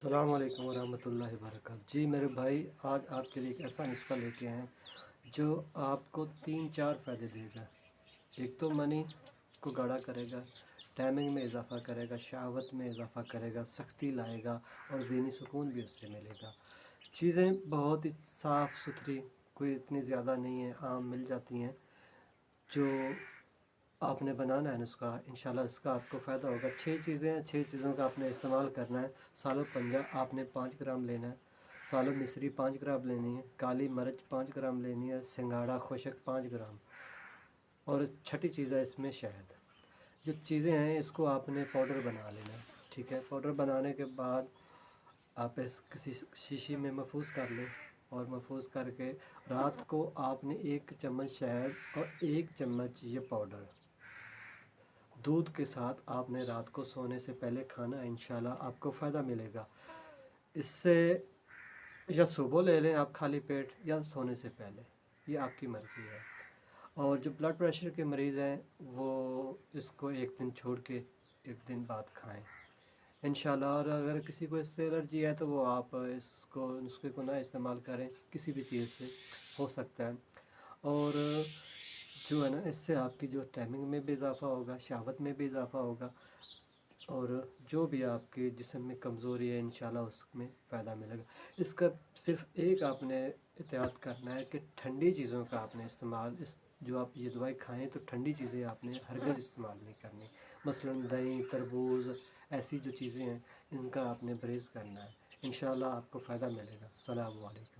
السلام علیکم ورحمۃ اللہ وبرکاتہ۔ جی میرے بھائی، آج آپ کے لیے ایک ایسا نسخہ لے کے آئے ہیں جو آپ کو 3-4 فائدے دے گا۔ ایک تو منی کو گاڑھا کرے گا، ٹائمنگ میں اضافہ کرے گا، شہوت میں اضافہ کرے گا، سختی لائے گا اور ذہنی سکون بھی اس سے ملے گا۔ چیزیں بہت ہی صاف ستھری، کوئی اتنی زیادہ نہیں ہے، عام مل جاتی ہیں۔ جو آپ نے بنانا ہے نسخہ، انشاءاللہ اس کا آپ کو فائدہ ہوگا۔ 6 چیزیں ہیں، 6 چیزوں کا آپ نے استعمال کرنا ہے۔ سالو پنجہ آپ نے 5 گرام لینا ہے، سالو مصری 5 گرام لینی ہے، کالی مرچ 5 گرام لینی ہے، سنگھاڑا خشک 5 گرام، اور چھٹی چیز ہے اس میں شہد۔ جو چیزیں ہیں اس کو آپ نے پاؤڈر بنا لینا ہے، ٹھیک ہے۔ پاؤڈر بنانے کے بعد آپ اس کسی شیشی میں محفوظ کر لیں، اور محفوظ کر کے رات کو آپ نے 1 چمچ شہد اور 1 چمچ یہ پاؤڈر دودھ کے ساتھ آپ نے رات کو سونے سے پہلے کھانا ہے۔ انشاءاللہ آپ کو فائدہ ملے گا اس سے۔ یا صبح لے لیں آپ خالی پیٹ، یا سونے سے پہلے، یہ آپ کی مرضی ہے۔ اور جو بلڈ پریشر کے مریض ہیں وہ اس کو 1 دن چھوڑ کے 1 دن بعد کھائیں انشاءاللہ۔ اور اگر کسی کو اس سے الرجی ہے تو وہ آپ اس نسخے کو نہ استعمال کریں، کسی بھی چیز سے ہو سکتا ہے۔ اور جو ہے نا، اس سے آپ کی جو ٹائمنگ میں بھی اضافہ ہوگا، شہوت میں بھی اضافہ ہوگا، اور جو بھی آپ کے جسم میں کمزوری ہے انشاءاللہ اس میں فائدہ ملے گا۔ اس کا صرف ایک آپ نے احتیاط کرنا ہے کہ ٹھنڈی چیزوں کا آپ نے استعمال، جو آپ یہ دوائی کھائیں تو ٹھنڈی چیزیں آپ نے ہرگز استعمال نہیں کرنی، مثلا دہی، تربوز، ایسی جو چیزیں ہیں ان کا آپ نے پرہیز کرنا ہے۔ انشاءاللہ آپ کو فائدہ ملے گا۔ السلام علیکم۔